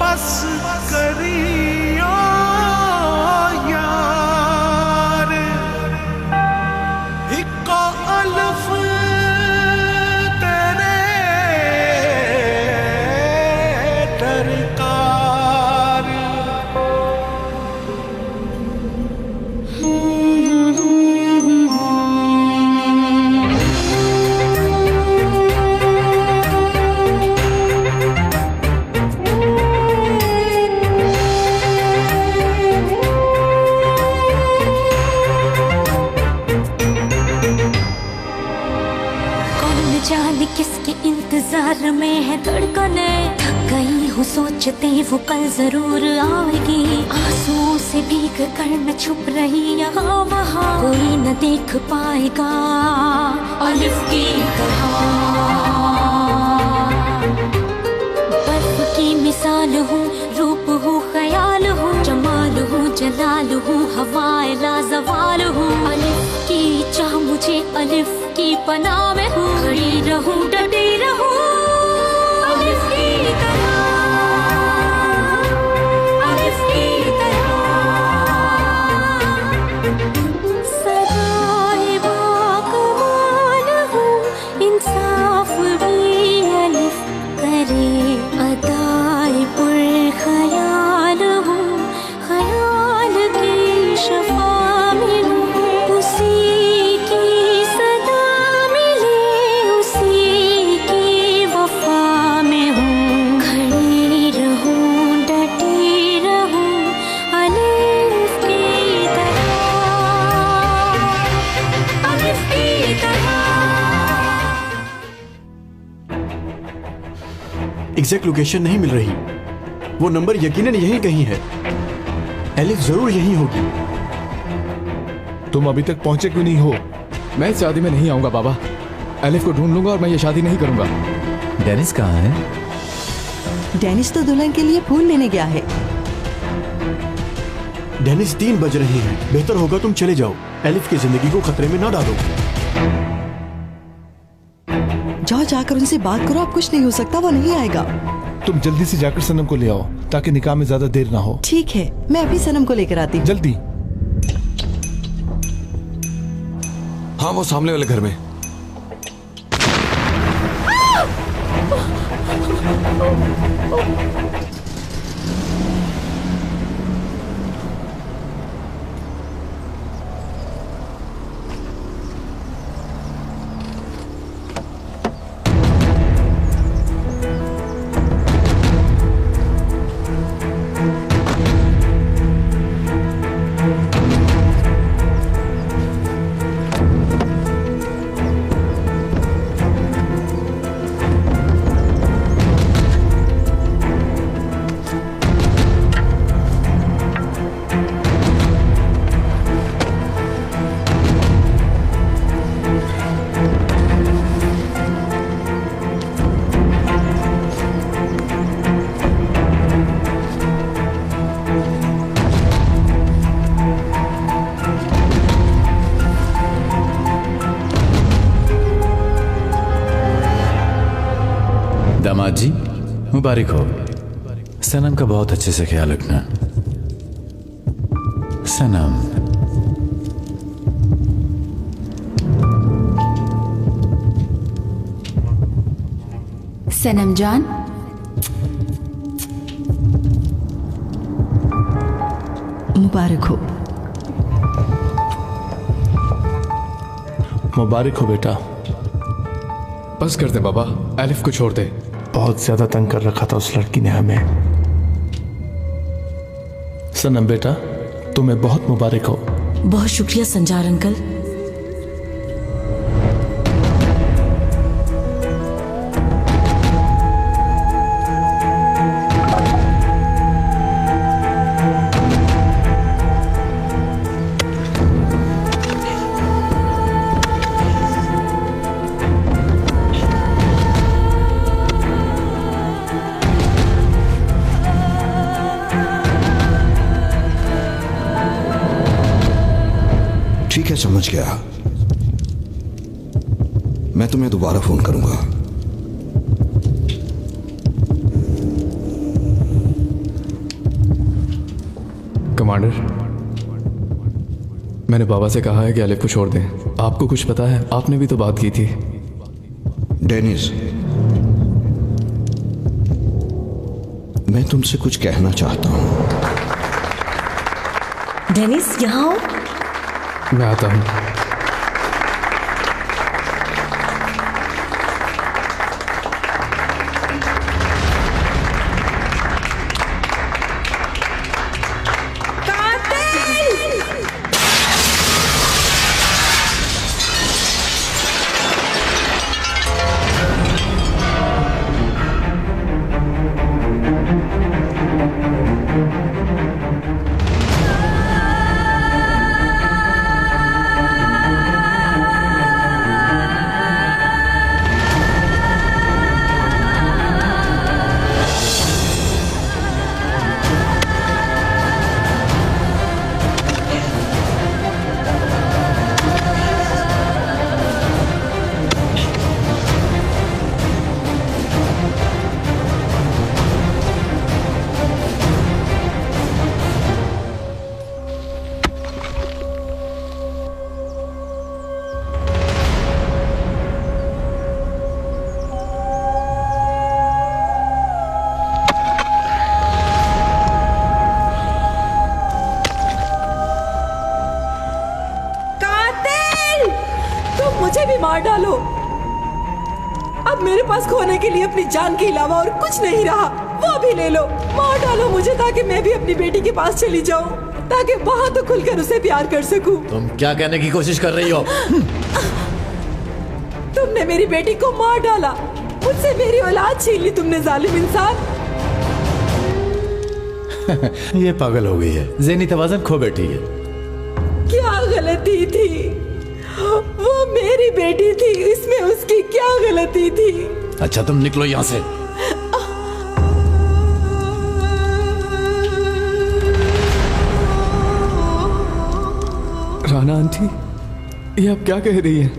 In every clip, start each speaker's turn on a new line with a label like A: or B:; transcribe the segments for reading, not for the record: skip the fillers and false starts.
A: बस करियो यार, इको अल्फ तेरे दरकार।
B: जाने किसके इंतजार में है धड़कने, थक गई हूँ सोचते वो कल जरूर आएगी। आंसुओं से भीग कर मैं छुप रही यहाँ वहाँ, कोई न देख पाएगा अलिफ की तरह। बर्फ की मिसाल हूँ, रूप हूँ, ख्याल हूँ, जमाल हूँ, जलाल हूँ, हवाए लाजवाल हूँ। अलिफ की चाह मुझे अलिफ की पनाह में हूँ, खड़ी रहूं डटी रहूं अलिफ की तरह, अलिफ की तरह। सदाए बाकमाल हूँ, इंसाफ भी अलिफ करे, अदाए पुरख्याल हूँ, ख्याल की शफा में हूँ, उसी
C: एग्जैक्ट लोकेशन नहीं मिल रही। वो नंबर यकीनन यहीं कहीं है। एलिफ जरूर यहीं होगी।
D: तुम अभी तक पहुंचे क्यों नहीं हो?
E: मैं इस शादी में नहीं आऊंगा बाबा। एलिफ को ढूंढ लूंगा और मैं ये शादी नहीं करूंगा।
F: डेनिस कहाँ है?
G: डेनिस तो दुल्हन के लिए फूल लेने गया है।
C: डेनिस 3 बज रहे हैं। बेहतर होगा तुम चले जाओ। एलिफ की जिंदगी को खतरे में ना डालो।
G: जाओ, जाकर उनसे बात करो। अब कुछ नहीं हो सकता, वो नहीं आएगा।
D: तुम जल्दी से जाकर सनम को ले आओ ताकि निकाह में ज्यादा देर ना हो।
G: ठीक है, मैं अभी सनम को लेकर आती हूँ।
D: जल्दी।
H: हाँ, वो सामने वाले घर में।
F: दामाद जी मुबारक हो। सनम का बहुत अच्छे से ख्याल रखना। सनम,
I: सनम जान,
G: मुबारक हो।
D: मुबारक हो बेटा।
E: बस कर दे बाबा, एलिफ को छोड़ दे।
D: बहुत ज्यादा तंग कर रखा था उस लड़की ने हमें। सनम बेटा, तुम्हें बहुत मुबारक हो।
I: बहुत शुक्रिया संजार अंकल।
H: ठीक है, समझ गया। मैं तुम्हें दोबारा फोन करूंगा।
E: कमांडर, मैंने बाबा से कहा है कि एलिफ को छोड़ दें। आपको कुछ पता है? आपने भी तो बात की थी।
H: डेनिस, मैं तुमसे कुछ कहना चाहता हूं।
I: डेनिस, यहाँ आओ।
E: मैं आता हूँ।
G: मुझे भी मार डालो। अब मेरे पास खोने के लिए अपनी जान के अलावा और कुछ नहीं रहा, वो भी ले लो। मार डालो मुझे ताकि मैं भी अपनी बेटी के पास चली जाऊं, ताकि वहां तो खुलकर उसे प्यार कर सकूं।
F: तुम क्या कहने की कोशिश कर रही हो?
G: तुमने मेरी बेटी को मार डाला, मुझसे मेरी औलाद छीन ली तुमने, जालिम इंसान।
F: ये पागल हो गई है, ज़हनी तवाज़ुन खो बैठी है।
G: क्या गलती थी? वो मेरी बेटी थी, इसमें उसकी क्या गलती थी?
F: अच्छा तुम निकलो यहाँ से।
E: राना आंटी, ये आप क्या कह रही हैं?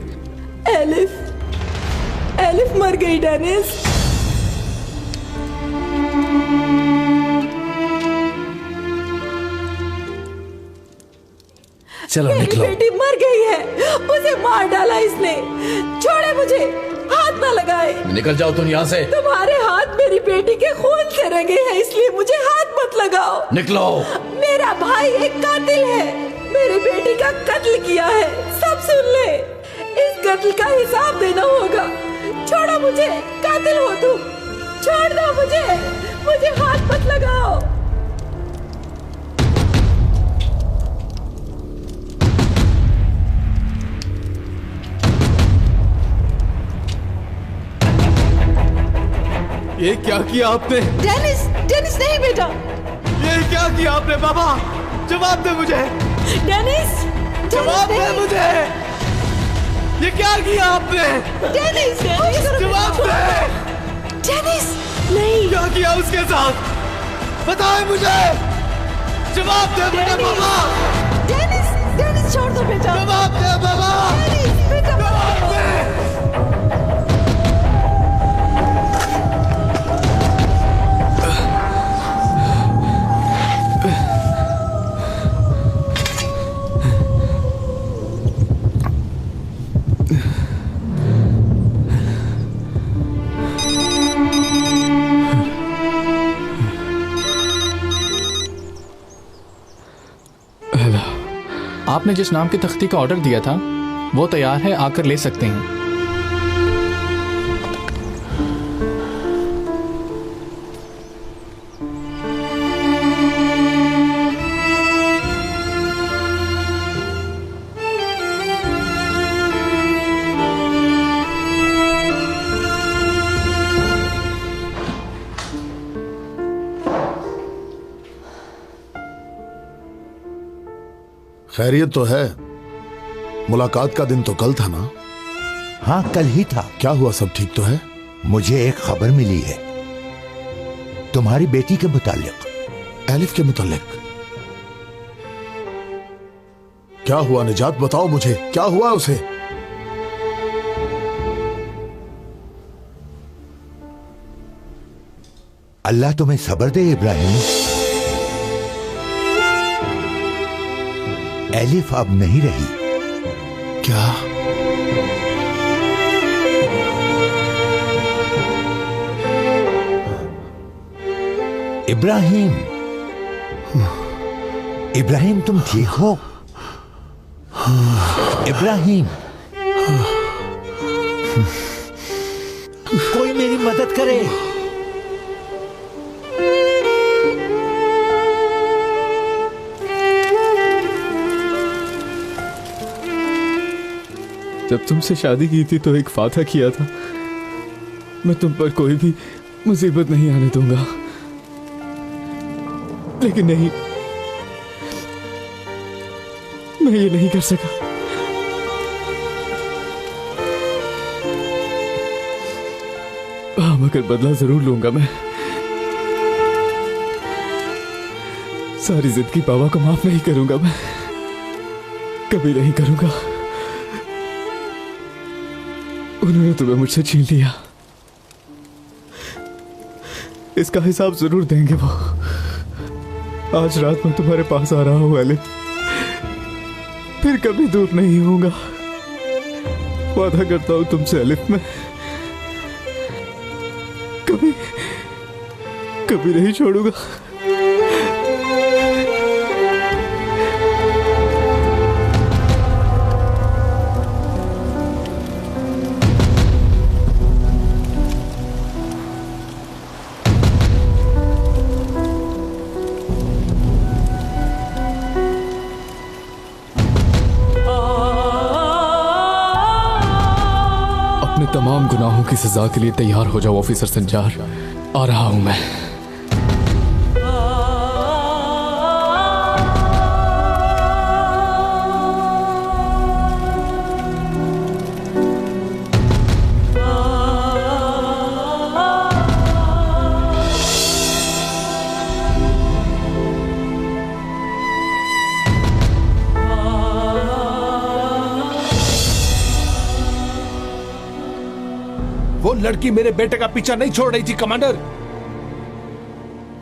G: एलिफ मर गई डेनिस।
F: चलो निकलो।
G: मेरी बेटी मर गई है, उसे मार डाला इसने। छोड़े मुझे, हाथ ना लगाए।
F: निकल जाओ तुम यहाँ से।
G: तुम्हारे हाथ मेरी बेटी के खून से रंगे हैं, इसलिए मुझे हाथ मत लगाओ।
F: निकलो।
G: मेरा भाई एक कातिल है, मेरी बेटी का कत्ल किया है, सब सुन ले। इस कत्ल का हिसाब देना होगा। छोड़ो मुझे, कातिल हो तुम, छोड़ दो मुझे हाथ मत लगाओ।
C: ये क्या किया आपने?
G: डेनिस नहीं बेटा।
C: ये क्या किया आपने? बाबा जवाब दे मुझे।
G: डेनिस
C: जवाब दे मुझे। ये क्या किया आपने?
G: डेनिस
C: जवाब दे।
G: डेनिस नहीं।
C: क्या किया उसके साथ? बताए मुझे। जवाब दे मुझे बाबा।
G: डेनिस छोड़ दो बेटा।
C: जवाब दे बाबा।
G: डेनिस बेटा,
C: जवाब दे।
E: आपने जिस नाम की तख्ती का ऑर्डर दिया था वो तैयार है, आकर ले सकते हैं।
J: खैरियत तो है? मुलाकात का दिन तो कल था ना?
K: हाँ कल ही था।
J: क्या हुआ, सब ठीक तो है?
K: मुझे एक खबर मिली है तुम्हारी बेटी के मुतालिक।
J: एलिफ के मुतालिक? क्या हुआ निजात, बताओ मुझे, क्या हुआ उसे?
K: अल्लाह तुम्हें सब्र दे इब्राहिम। एलिफ अब नहीं रही।
J: क्या?
K: इब्राहिम, इब्राहिम तुम ठीक हो? इब्राहिम, कोई मेरी मदद करे।
E: जब तुमसे शादी की थी तो एक वादा किया था, मैं तुम पर कोई भी मुसीबत नहीं आने दूंगा, लेकिन नहीं, मैं ये नहीं कर सका। हाँ, मगर बदला जरूर लूंगा मैं। सारी जिंदगी बाबा को माफ नहीं करूंगा मैं, कभी नहीं करूंगा। उन्होंने तुम्हें मुझसे छीन लिया, इसका हिसाब जरूर देंगे वो। आज रात मैं तुम्हारे पास आ रहा हूं एलिफ, फिर कभी दूर नहीं होऊंगा, वादा करता हूं तुमसे एलिफ। मैं कभी कभी नहीं छोड़ूंगा। तमाम गुनाहों की सजा के लिए तैयार हो जाओ ऑफिसर संजार, आ रहा हूं मैं।
D: वो लड़की मेरे बेटे का पीछा नहीं छोड़ रही थी कमांडर।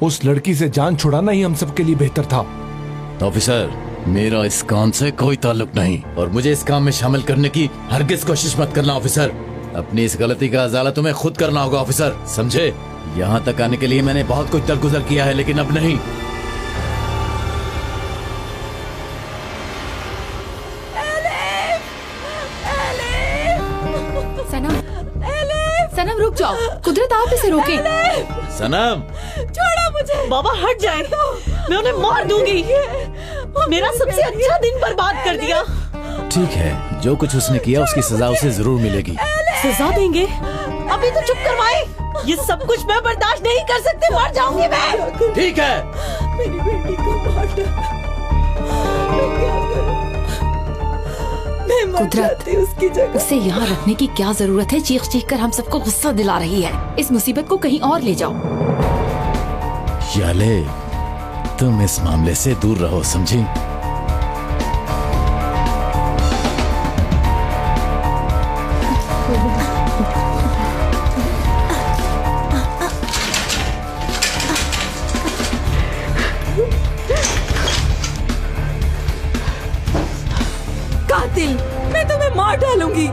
D: उस लड़की से जान छुड़ाना ही हम सबके लिए बेहतर था।
F: ऑफिसर, मेरा इस काम से कोई ताल्लुक नहीं और मुझे इस काम में शामिल करने की हरगिज कोशिश मत करना ऑफिसर। अपनी इस गलती का अजाला तुम्हें खुद करना होगा ऑफिसर, समझे? यहाँ तक आने के लिए मैंने बहुत कुछ दरगुजर किया है, लेकिन अब नहीं।
G: सनम रुक जाओ, कुदरत आप इसे रोके।
F: सनम,
G: छोड़ो मुझे।
I: बाबा हट जाए, मैं उन्हें मार दूंगी। मेरा सबसे अच्छा दिन बर्बाद कर दिया।
F: ठीक है, जो कुछ उसने किया उसकी सजा उसे जरूर मिलेगी।
I: सजा देंगे? अभी तो चुप करवाए। ये सब कुछ मैं बर्दाश्त नहीं कर सकती, मर जाऊंगी मैं।
F: ठीक है,
G: मेरी बेटी को मार डाला, मैं क्या करूं? मैं मर जाती उसकी जगह।
L: उसे यहाँ रखने की क्या जरूरत है? चीख चीख कर हम सबको गुस्सा दिला रही है। इस मुसीबत को कहीं और ले जाओ।
F: याले, तुम इस मामले से दूर रहो, समझी?
G: कातिल, मैं तुम्हें मार डालूंगी।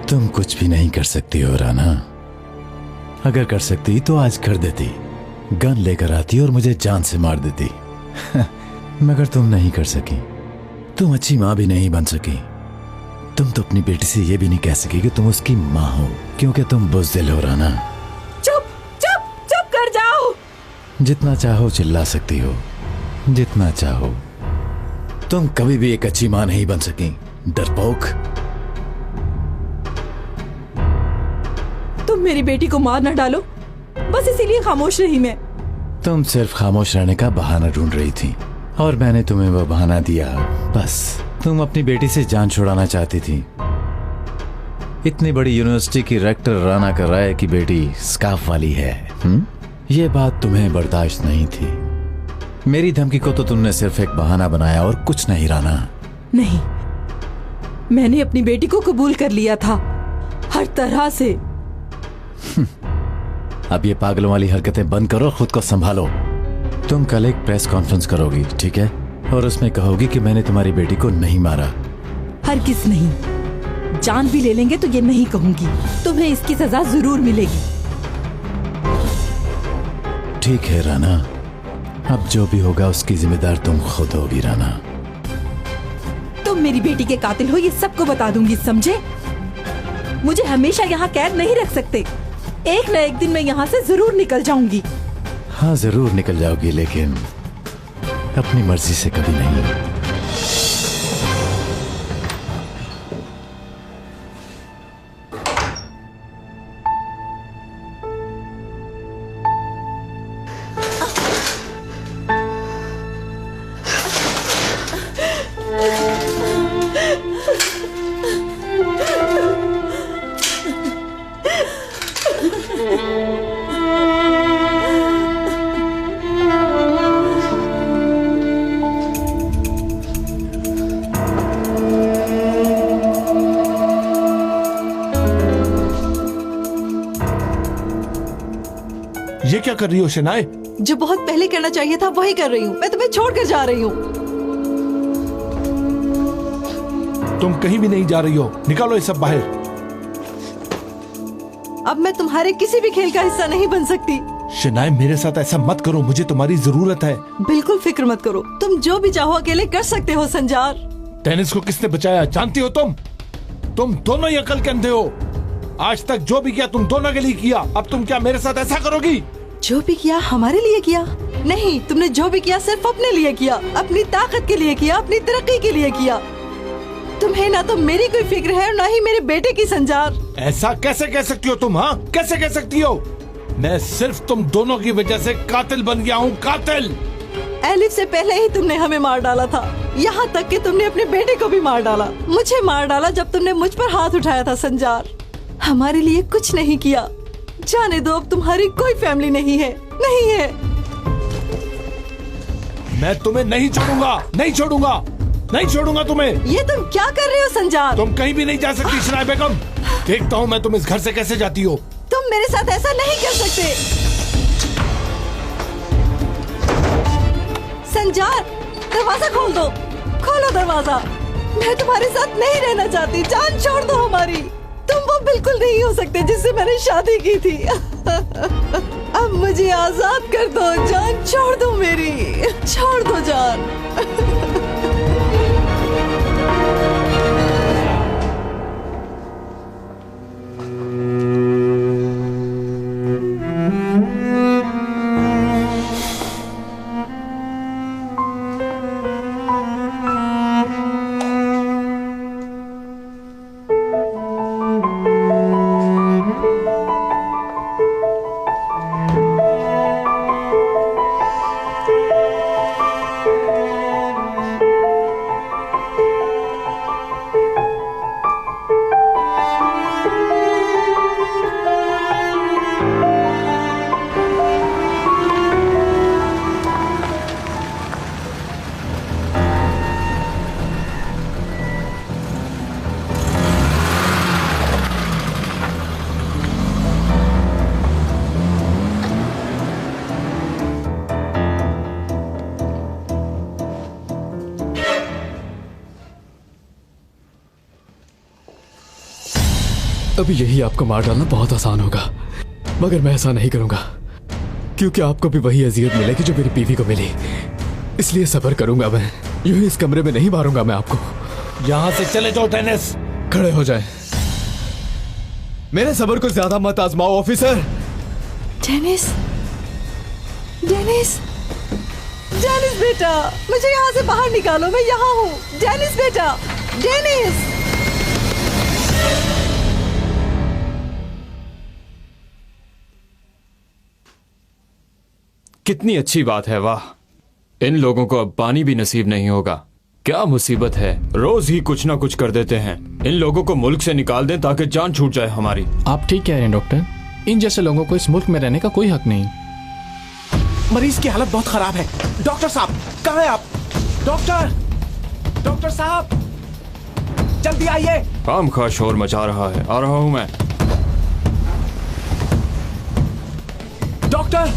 F: तुम कुछ भी नहीं कर सकती हो राना। अगर कर सकती तो आज कर देती, गन लेकर आती और मुझे जान से मार देती। मगर तुम नहीं कर सकी। तुम अच्छी माँ भी नहीं बन सकी। तुम तो अपनी बेटी से ये भी नहीं कह सकी कि तुम उसकी माँ हो, क्योंकि तुम बुज़दिल हो राना।
G: चुप चुप चुप कर जाओ।
F: जितना चाहो चिल्ला सकती हो, जितना चाहो। तुम कभी भी एक अच्छी माँ नहीं बन सकी, डरपोक।
G: तुम मेरी बेटी को मार न डालो, बस इसीलिए खामोश रही मैं।
F: तुम सिर्फ खामोश रहने का बहाना ढूंढ रही थी और मैंने तुम्हें वो बहाना दिया। बस तुम अपनी बेटी से जान छुड़ाना चाहती थी। इतनी बड़ी यूनिवर्सिटी की रेक्टर राना कर राय की बेटी स्कार्फ वाली है। ये बात तुम्हें बर्दाश्त नहीं थी। मेरी धमकी को तो तुमने सिर्फ एक बहाना बनाया और कुछ नहीं राना।
G: नहीं, मैंने अपनी बेटी को कबूल कर लिया था, हर तरह से।
F: अब ये पागलों वाली हरकतें बंद करो, खुद को संभालो। तुम कल एक प्रेस कॉन्फ्रेंस करोगी, ठीक है? और उसमें कहोगी कि मैंने तुम्हारी बेटी को नहीं मारा।
I: हरगिज़ नहीं, जान भी ले लेंगे तो ये नहीं कहूंगी। तुम्हें इसकी सजा जरूर मिलेगी।
F: ठीक है राना, अब जो भी होगा उसकी जिम्मेदार तुम खुद होगी राना।
I: तुम मेरी बेटी के कातिल हो, ये सबको बता दूंगी, समझे? मुझे हमेशा यहाँ कैद नहीं रख सकते। एक न एक दिन मैं यहाँ से जरूर निकल जाऊंगी।
F: हाँ जरूर निकल जाओगी, लेकिन अपनी मर्जी से कभी नहीं।
D: ये क्या कर रही हो शनाए?
G: जो बहुत पहले करना चाहिए था वही कर रही हूँ। मैं तुम्हें छोड़कर जा रही हूँ।
D: तुम कहीं भी नहीं जा रही हो, निकालो ये सब बाहर।
G: अब मैं तुम्हारे किसी भी खेल का हिस्सा नहीं बन सकती।
D: शनाए मेरे साथ ऐसा मत करो, मुझे तुम्हारी जरूरत है।
G: बिल्कुल फिक्र मत करो, तुम जो भी चाहो अकेले कर सकते हो संजार।
D: टेनिस को किसने बचाया जानती हो तुम? तुम दोनों ही अकल के अंधे हो। आज तक जो भी किया तुम दोनों के लिए किया, अब तुम क्या मेरे साथ ऐसा करोगी?
G: जो भी किया हमारे लिए किया? नहीं, तुमने जो भी किया सिर्फ अपने लिए किया, अपनी ताकत के लिए किया, अपनी तरक्की के लिए किया। तुम्हें ना तो मेरी कोई फिक्र है और ना ही मेरे बेटे की संजार।
D: ऐसा कैसे कह सकती हो तुम? हाँ कैसे कह सकती हो? मैं सिर्फ तुम दोनों की वजह से कातिल बन गया हूँ, कातिल।
G: एलिफ से पहले ही तुमने हमें मार डाला था, यहाँ तक कि तुमने अपने बेटे को भी मार डाला। मुझे मार डाला जब तुमने मुझ पर हाथ उठाया था संजार। हमारे लिए कुछ नहीं किया। जाने दो, अब तुम्हारी कोई फैमिली नहीं है, नहीं है।
D: मैं तुम्हें नहीं छोड़ूंगा, नहीं छोड़ूंगा, नहीं छोड़ूंगा तुम्हें।
G: ये तुम क्या कर रहे हो संजार?
D: तुम कहीं भी नहीं जा सकती शनाए बेगम। देखता हूँ मैं तुम इस घर से कैसे जाती हो।
G: तुम मेरे साथ ऐसा नहीं कर सकते संजार। दरवाजा खोल दो, खोलो दरवाजा। मैं तुम्हारे साथ नहीं रहना चाहती, जान छोड़ दो हमारी। तुम वो बिल्कुल नहीं हो सकते जिससे मैंने शादी की थी। अब मुझे आजाद कर दो, जान छोड़ दो मेरी, छोड़ दो जान।
E: अभी यही आपको मार डालना बहुत आसान होगा, मगर मैं ऐसा नहीं करूंगा, क्योंकि आपको भी वही अजियत मिलेगी जो मेरी बीवी को मिली। इसलिए सब्र करूंगा मैं, यूं ही इस कमरे में नहीं मारूंगा मैं आपको।
D: यहाँ से चले जाओ टेनिस।
E: खड़े हो जाए, मेरे सब्र को ज्यादा मत आजमाओ ऑफिसर।
G: डेनिस, डेनिस, डेनिस बेटा, मुझे यहाँ से बाहर निकालो, मैं यहाँ हूँ। डेनिस बेटा, डेनिस।
M: कितनी अच्छी बात है, वाह। इन लोगों को अब पानी भी नसीब नहीं होगा। क्या मुसीबत है, रोज ही कुछ ना कुछ कर देते हैं। इन लोगों को मुल्क से निकाल दें ताकि जान छूट जाए हमारी।
N: आप ठीक कह रहे हैं डॉक्टर, इन जैसे लोगों को इस मुल्क में रहने का कोई हक नहीं।
O: मरीज की हालत बहुत खराब है। डॉक्टर साहब कहाँ हैं आप? डॉक्टर, डॉक्टर साहब जल्दी आइए।
M: काम खा शोर मचा रहा है, आ रहा हूँ मैं।
O: डॉक्टर,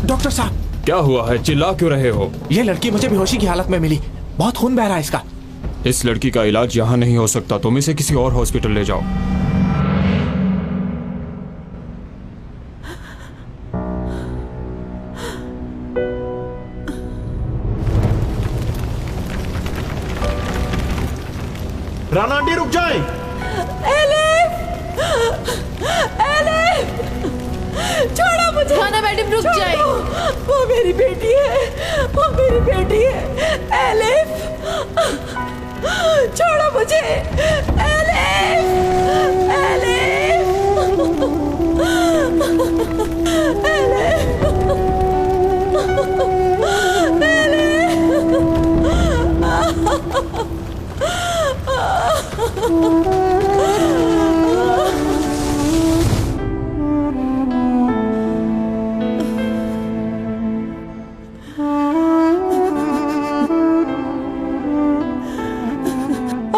O: डॉक्टर साहब।
M: क्या हुआ है? चिल्ला क्यों रहे हो?
O: ये लड़की मुझे बेहोशी की हालत में मिली, बहुत खून बह रहा है इसका।
M: इस लड़की का इलाज यहाँ नहीं हो सकता, तुम इसे किसी और हॉस्पिटल ले जाओ।
C: राना आंटी रुक जाएं।
G: छोड़ो मुझे।
L: राना मैडम रुक जाए।
G: वो मेरी बेटी है, वो मेरी बेटी है। एलिफ, छोड़ो मुझे। एलिफ, एलिफ,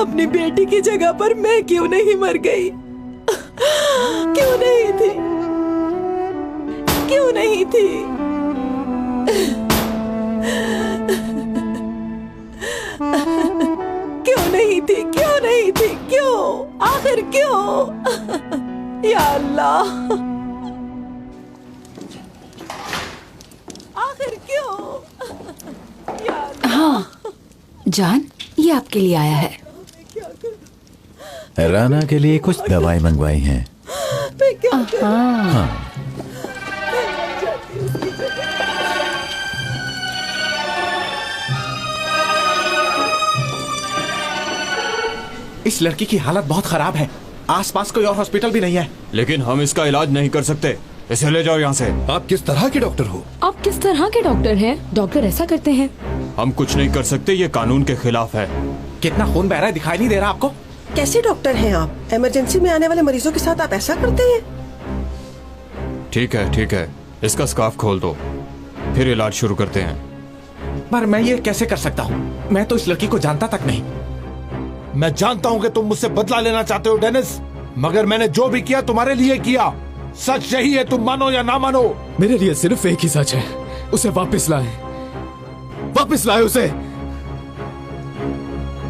G: अपनी बेटी की जगह पर मैं क्यों नहीं मर गई? क्यों नहीं थी? क्यों नहीं थी? क्यों नहीं थी? क्यों नहीं थी? क्यों? आखिर क्यों? या अल्लाह, आखिर क्यों? या अल्लाह।
L: हाँ जान, ये आपके लिए आया है।
F: राना के लिए कुछ दवाई मंगवाई हैं।
G: मैं क्या करूं?
F: हाँ।
O: इस लड़की की हालत बहुत खराब है, आसपास कोई और हॉस्पिटल भी नहीं है।
M: लेकिन हम इसका इलाज नहीं कर सकते, इसे ले जाओ यहाँ से।
J: आप किस तरह के डॉक्टर हो?
L: आप किस तरह के डॉक्टर हैं? डॉक्टर ऐसा करते हैं?
M: हम कुछ नहीं कर सकते, ये कानून के खिलाफ है।
O: कितना खून बह रहा है, दिखाई नहीं दे रहा आपको?
P: कैसे डॉक्टर हैं आप? इमरजेंसी में आने वाले मरीजों के साथ आप ऐसा करते हैं?
M: ठीक है, इसका स्कार्फ खोल दो, फिर इलाज शुरू करते हैं।
O: पर मैं ये कैसे कर सकता हूँ? मैं तो इस लड़की को जानता तक नहीं।
D: मैं जानता हूँ कि तुम मुझसे बदला लेना चाहते हो डेनिस, मगर मैंने जो भी किया तुम्हारे लिए किया। सच यही है, तुम मानो या ना मानो।
E: मेरे लिए सिर्फ एक ही सच है, उसे वापस लाएं, वापस लाए उसे।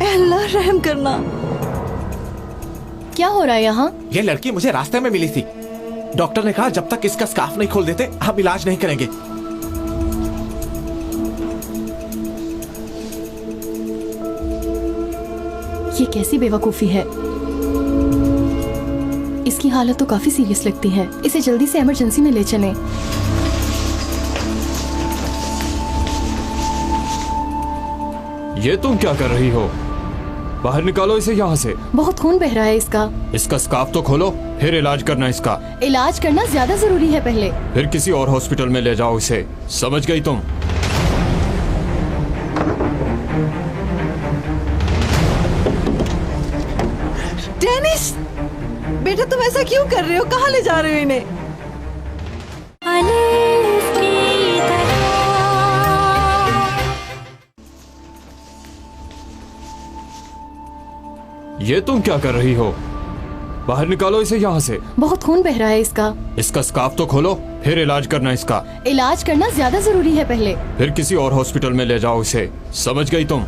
G: अल्लाह रहम करना।
L: क्या हो रहा है यहाँ?
O: ये लड़की मुझे रास्ते में मिली थी। डॉक्टर ने कहा जब तक इसका स्कार्फ नहीं खोल देते हम इलाज नहीं करेंगे।
L: ये कैसी बेवकूफी है? इसकी हालत तो काफी सीरियस लगती है, इसे जल्दी से इमरजेंसी में ले चलें।
M: ये तुम क्या कर रही हो? बाहर निकालो इसे यहाँ से।
L: बहुत खून बह रहा है इसका।
M: इसका स्कार्फ तो खोलो, फिर इलाज करना इसका।
L: इलाज करना ज्यादा जरूरी है पहले।
M: फिर किसी और हॉस्पिटल में ले जाओ इसे, समझ गई तुम?
G: डेनिस, बेटा तुम ऐसा क्यों कर रहे हो? कहाँ ले जा रहे हो इन्हें?
M: ये तुम क्या कर रही हो? बाहर निकालो इसे यहाँ से।
L: बहुत खून बह रहा है इसका।
M: इसका स्कार्फ तो खोलो, फिर इलाज करना इसका।
L: इलाज करना ज्यादा जरूरी है पहले।
M: फिर किसी और हॉस्पिटल में ले जाओ इसे, समझ गई तुम?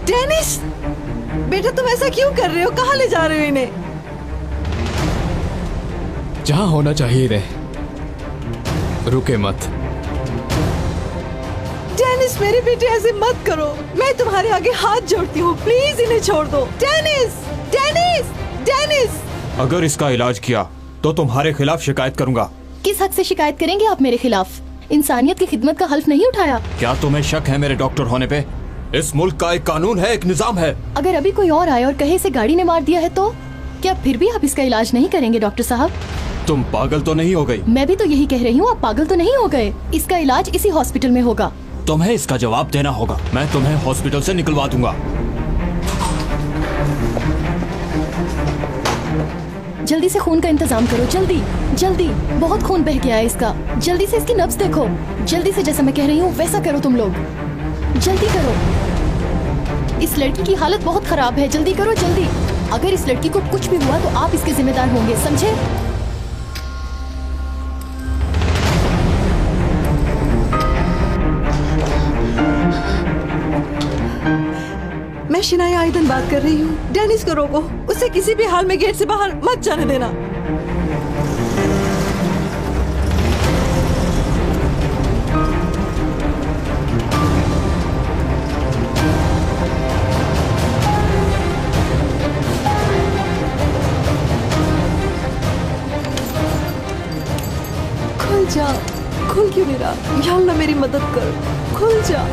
G: डेनिस, बेटा तुम ऐसा क्यों कर रहे हो? कहाँ ले जा रहे हो इन्हें?
E: जहां होना चाहिए रहे, रुके मत।
G: डेनिस मेरे बेटे ऐसे मत करो, मैं तुम्हारे आगे हाथ जोड़ती हूँ, प्लीज इन्हें छोड़ दो। Dennis, Dennis, Dennis.
M: अगर इसका इलाज किया तो तुम्हारे खिलाफ शिकायत करूंगा।
L: किस हक से शिकायत करेंगे आप मेरे खिलाफ? इंसानियत की खिदमत का हल्फ नहीं उठाया?
M: क्या तुम्हें शक है मेरे डॉक्टर होने पे? इस मुल्क का एक कानून है, एक निजाम है।
L: अगर अभी कोई और आए और कहे इसे गाड़ी ने मार दिया है तो क्या फिर भी आप इसका इलाज नहीं करेंगे डॉक्टर साहब?
M: तुम पागल तो नहीं हो गई?
L: मैं भी तो यही कह रही हूँ, आप पागल तो नहीं हो गए? इसका इलाज इसी हॉस्पिटल में होगा।
M: तुम्हें इसका जवाब देना होगा। मैं तुम्हें हॉस्पिटल से निकलवा दूंगा।
L: जल्दी से खून का इंतजाम करो, जल्दी जल्दी। बहुत खून बह गया है इसका, जल्दी से इसकी नब्ज देखो। जल्दी से जैसा मैं कह रही हूँ वैसा करो तुम लोग, जल्दी करो। इस लड़की की हालत बहुत खराब है, जल्दी करो जल्दी। अगर इस लड़की को कुछ भी हुआ तो आप इसके जिम्मेदार होंगे, समझे?
G: मैं शिनाया आइदन बात कर रही हूँ। डेनिस को रोको, उसे किसी भी हाल में गेट से बाहर मत जाने देना। खुल जा, खुल क्यों नहीं रहा? या अल्लाह मेरी मदद कर, खुल जा।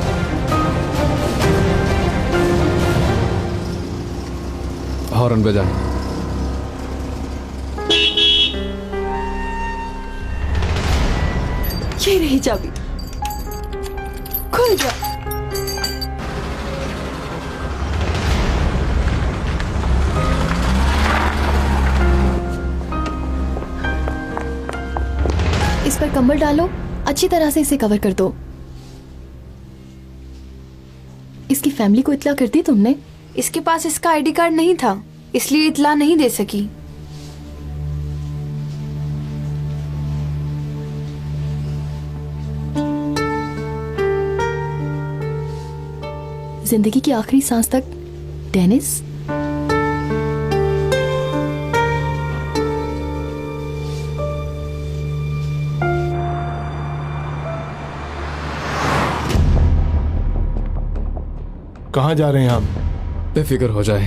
N: हॉर्न बजा।
G: ये रही चाबी, खुल जा।
L: इस पर कंबल डालो, अच्छी तरह से इसे कवर कर दो। इसकी फैमिली को इत्तला कर दी तुमने?
Q: इसके पास इसका आईडी कार्ड नहीं था, इसलिए इत्तला नहीं दे सकी।
L: जिंदगी की आखिरी सांस तक डेनिस?
D: कहाँ जा रहे हैं हम?
N: बेफिक्र हो जाए,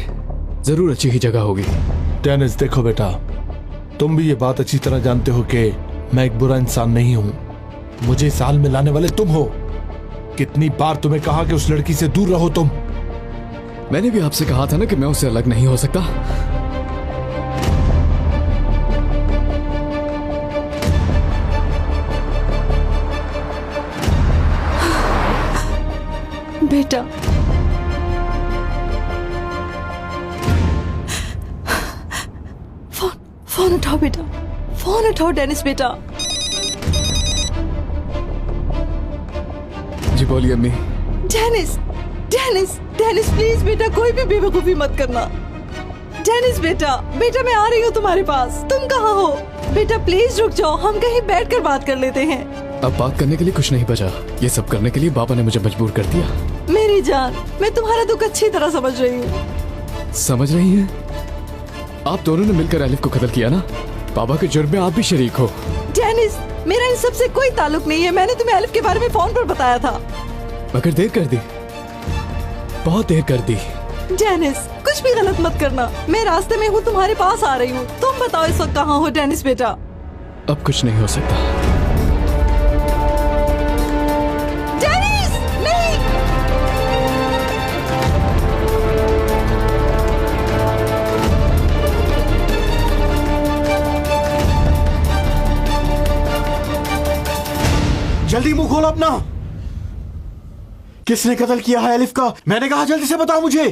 N: जरूर अच्छी ही जगह होगी।
D: डेनिस देखो बेटा, तुम भी ये बात अच्छी तरह जानते हो कि मैं एक बुरा इंसान नहीं हूँ। मुझे इस हाल में लाने वाले तुम हो। कितनी बार तुम्हें कहा कि उस लड़की से दूर रहो तुम।
N: मैंने भी आपसे कहा था ना कि मैं उससे अलग नहीं हो सकता।
G: बेटा, फोन उठाओ बेटा, फोन उठाओ डेनिस बेटा।
N: जी बोलिए अम्मी।
G: डेनिस, डेनिस, डेनिस प्लीज बेटा, कोई भी बेवकूफी मत करना। डेनिस बेटा, बेटा मैं आ रही हूँ तुम्हारे पास। तुम कहाँ हो? बेटा प्लीज रुक जाओ, हम कहीं बैठकर बात कर लेते हैं।
N: अब बात करने के लिए कुछ नहीं बचा। ये सब करने के लिए बाबा ने मुझे मजबूर कर दिया।
G: मेरी जान, मैं तुम्हारा दुख अच्छी तरह समझ रही हूँ।
N: समझ रही हैं? आप दोनों ने मिलकर एलिफ को कत्ल किया ना? बाबा के जुर्म में आप भी शरीक हो।
G: डेनिस, मेरा इन सब से कोई ताल्लुक नहीं है। मैंने तुम्हें एलिफ के बारे में फोन पर बताया था।
N: मगर देर कर दी, बहुत देर कर दी।
G: डेनिस, कुछ भी गलत मत करना। मैं रास्ते में हूँ, तुम्हारे पास आ रही हूँ। तुम बताओ इस वक्त कहाँ हो डेनिस बेटा?
N: अब कुछ नहीं हो सकता।
G: डेनिस, नहीं।
C: जल्दी मुंह खोलो अपना। किसने कत्ल किया है एलिफ का? मैंने कहा जल्दी से बताओ मुझे।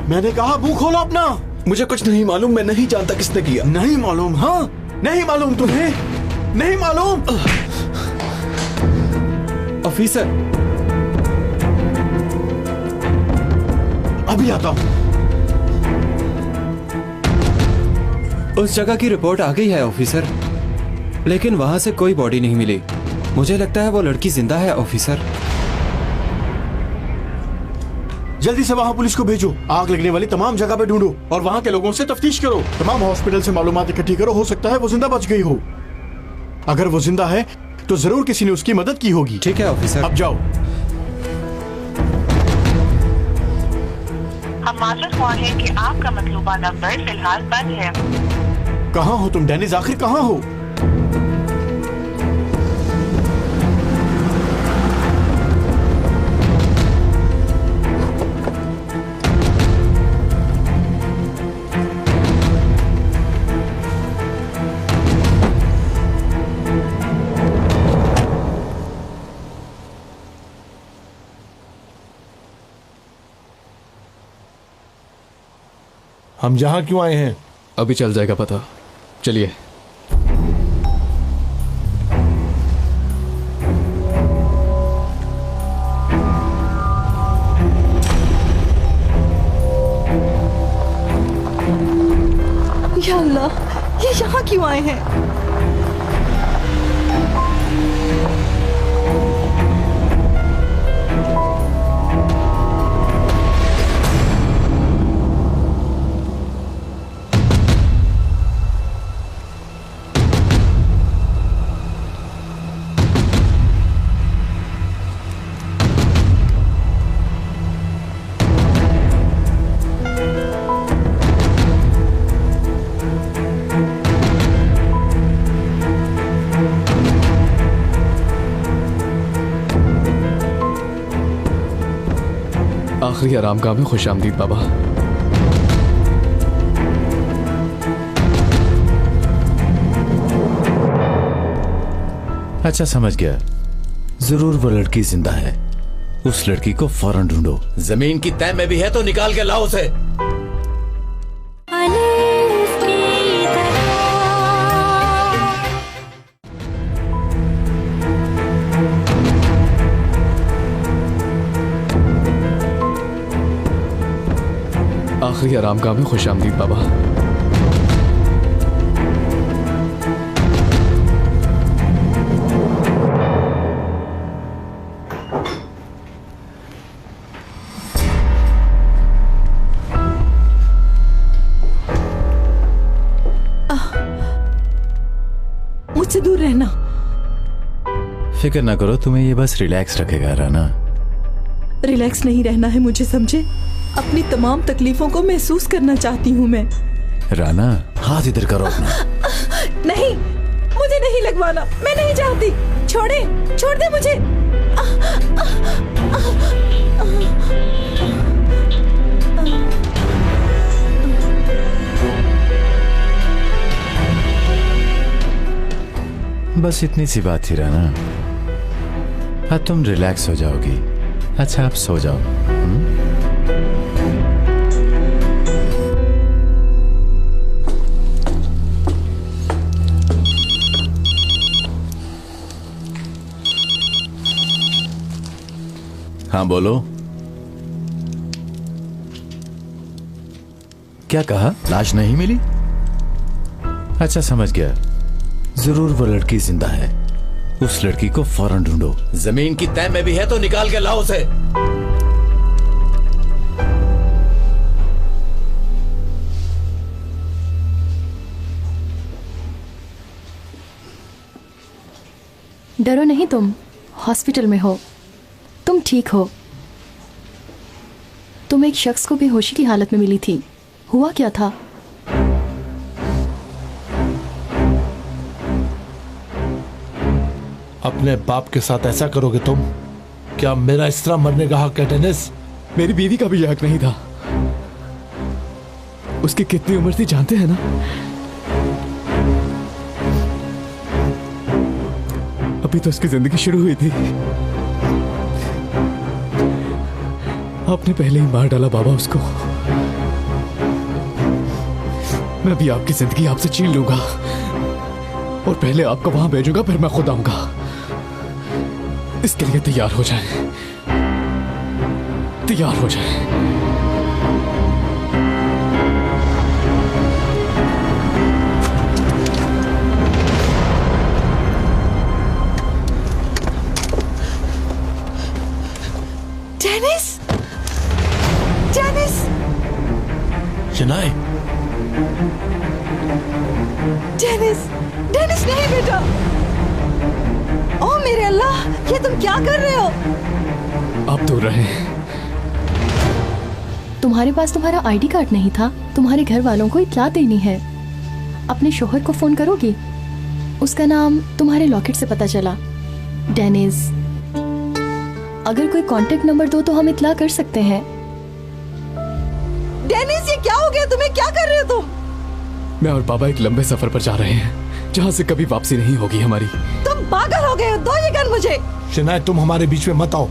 C: मैंने कहा मुंह खोलो अपना।
H: मुझे कुछ नहीं मालूम, मैं नहीं जानता किसने किया।
C: नहीं मालूम? हाँ, नहीं मालूम तुम्हें? नहीं मालूम?
H: ऑफिसर,
C: अभी आता हूं।
R: उस जगह की रिपोर्ट आ गई है ऑफिसर, लेकिन वहां से कोई बॉडी नहीं मिली। मुझे लगता है वो लड़की जिंदा है ऑफिसर।
C: जल्दी से वहां पुलिस को भेजो। आग लगने वाली तमाम जगह पे ढूंढो और वहां के लोगों से तफ्तीश करो। तमाम हॉस्पिटल से मालूमात इकट्ठी करो। हो सकता है वो जिंदा बच गई हो। अगर वो जिंदा है तो जरूर किसी ने उसकी मदद की होगी।
R: ठीक है ऑफिसर।
C: अब जाओ।
S: हम मालूम हुआ है कि आपका मतलूबा नंबर फिलहाल बंद है।
C: कहाँ हो तुम डेनिस? आखिर कहाँ हो?
D: हम यहाँ क्यों आए हैं?
N: अभी चल जाएगा पता। चलिए।
I: या अल्लाह, ये यहाँ क्यों आए हैं?
N: आखिरी आरामगाह में खुश आमदीद बाबा।
F: अच्छा समझ गया, जरूर वो लड़की जिंदा है। उस लड़की को फौरन ढूंढो। जमीन की तह में भी है तो निकाल के लाओ उसे।
N: आखिरी आरामगाह में खुश आमदीद बाबा।
I: मुझसे दूर रहना।
F: फिक्र ना करो, तुम्हें ये बस रिलैक्स रखेगा राना।
I: रिलैक्स नहीं रहना है मुझे, समझे? अपनी तमाम तकलीफों को महसूस करना चाहती हूँ मैं।
F: राना हाथ इधर करो अपना।
I: नहीं, मुझे नहीं लगवाना, मैं नहीं चाहती। छोड़े, छोड़ दे मुझे।
F: बस इतनी सी बात थी राना। अब तुम रिलैक्स हो जाओगी। अच्छा आप सो जाओ। हाँ बोलो। क्या कहा? लाश नहीं मिली? अच्छा समझ गया, जरूर वो लड़की जिंदा है। उस लड़की को फौरन ढूंढो। जमीन की तह में भी है तो निकाल के लाओ उसे।
L: डरो नहीं, तुम हॉस्पिटल में हो, तुम ठीक हो। तुम एक शख्स को बेहोशी की हालत में मिली थी। हुआ क्या था?
D: अपने बाप के साथ ऐसा करोगे तुम? क्या मेरा इस तरह मरने का हक है डेनिस?
N: मेरी बीवी का भी हक नहीं था। उसकी कितनी उम्र थी जानते हैं ना? अभी तो उसकी जिंदगी शुरू हुई थी। आपने पहले ही मार डाला बाबा उसको। मैं भी आपकी जिंदगी आपसे छीन लूंगा और पहले आपको वहां भेजूंगा, फिर मैं खुद आऊंगा। इसके लिए तैयार हो जाए, तैयार हो जाए।
I: डेनिस, डेनिस,
D: शनाई,
I: डेनिस, डेनिस नहीं बेटा। ओ मेरे अल्लाह, ये तुम क्या कर रहे हो?
N: आप दूर रहे।
L: तुम्हारे पास तुम्हारा आईडी कार्ड नहीं था। तुम्हारे घर वालों को इत्तला देनी है। अपने शोहर को फोन करोगी? उसका नाम तुम्हारे लॉकेट से पता चला, डेनिस। अगर कोई कांटेक्ट नंबर दो तो हम इत्तला कर सकते हैं।
I: डेनिस, ये क्या हो गया तुम्हें? क्या कर रहे हो तुम?
N: मैं और बाबा एक लंबे सफर पर जा रहे हैं जहाँ से कभी वापसी नहीं होगी हमारी।
I: तुम पागल हो गए हो? दो ये गन मुझे।
D: शनाई, तुम हमारे बीच में मत आओ।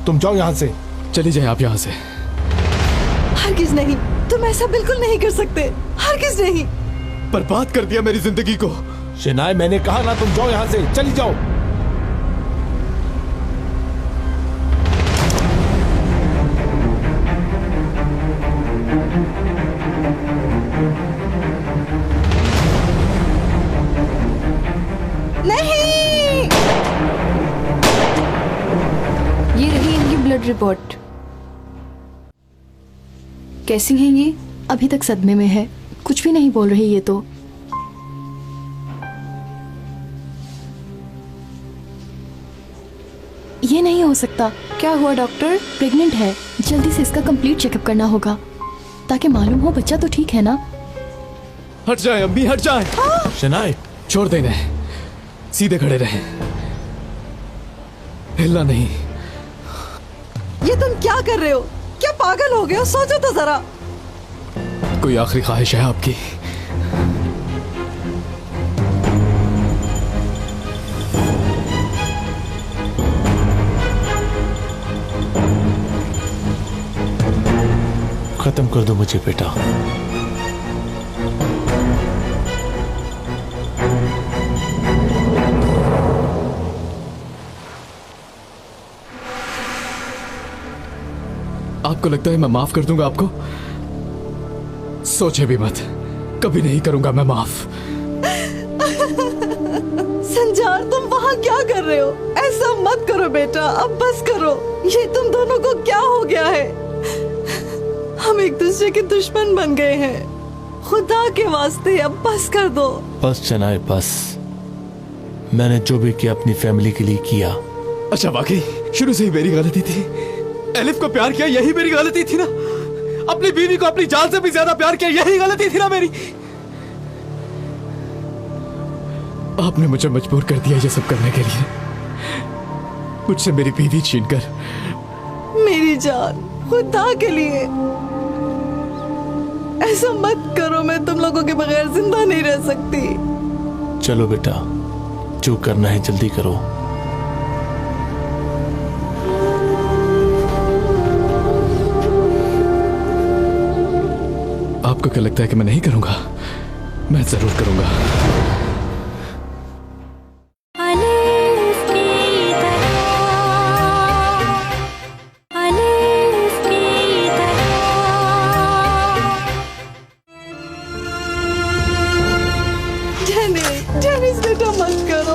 D: तुम जाओ यहाँ से।
N: चली जाए आप यहाँ से।
I: हरगिज नहीं, तुम ऐसा बिल्कुल नहीं कर सकते, हरगिज़ नहीं।
N: बर्बाद कर दिया मेरी जिंदगी को।
D: शनाए, मैंने कहा ना तुम जाओ यहाँ से, चली जाओ।
I: नहीं,
Q: ये रही इनकी ब्लड रिपोर्ट। कैसी हैं ये?
L: अभी तक सदमे में है, कुछ भी नहीं बोल रही ये तो। ये नहीं हो सकता।
Q: क्या हुआ डॉक्टर?
L: प्रेग्नेंट है, जल्दी से इसका कंप्लीट चेकअप करना होगा ताकि मालूम हो बच्चा तो ठीक है ना।
N: हट जाए अम्मी, हट जाए।
D: शनाए,
N: छोड़ देना है, सीधे खड़े रहे, हिलना नहीं।
I: ये तुम क्या कर रहे हो? क्या पागल हो गए हो? सोचो तो जरा।
N: कोई आखिरी ख्वाहिश है आपकी?
D: खत्म कर दो मुझे बेटा।
N: आपको लगता है मैं माफ कर दूंगा आपको? सोचे भी मत, कभी नहीं करूंगा मैं माफ।
I: संजार, तुम वहाँ क्या कर रहे हो? ऐसा मत करो बेटा, अब बस करो। ये तुम दोनों को क्या हो गया है? हम एक दूसरे के दुश्मन बन गए हैं। खुदा के वास्ते अब बस कर दो।
D: बस शनाए, बस। मैंने जो भी किया अपनी फैमिली के लिए किया।
N: अच्छा, वाकई शुरू से ही मेरी गलती थी। एलिफ को प्यार किया, यही मेरी गलती थी ना? अपनी बीवी को अपनी जान से भी ज्यादा प्यार किया, यही गलती थी ना मेरी? आपने मुझे मजबूर कर दिया ये सब करने के लिए, मुझसे मेरी बीवी छीनकर।
I: मेरी जान, खुदा के लिए ऐसा मत करो। मैं तुम लोगों के बगैर जिंदा नहीं रह सकती।
D: चलो बेटा, जो करना है जल्दी करो।
N: आपको क्या लगता है कि मैं नहीं करूंगा? मैं जरूर करूंगा।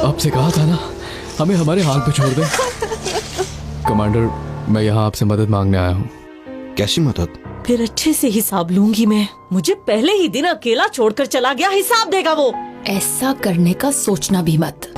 N: आपसे कहा था ना, हमें हमारे हाल पे छोड़ दे। कमांडर, मैं यहाँ आपसे मदद मांगने आया हूँ।
H: कैसी मदद?
G: फिर अच्छे से हिसाब लूंगी मैं। मुझे पहले ही दिन अकेला छोड़कर चला गया, हिसाब देगा वो।
I: ऐसा करने का सोचना भी मत।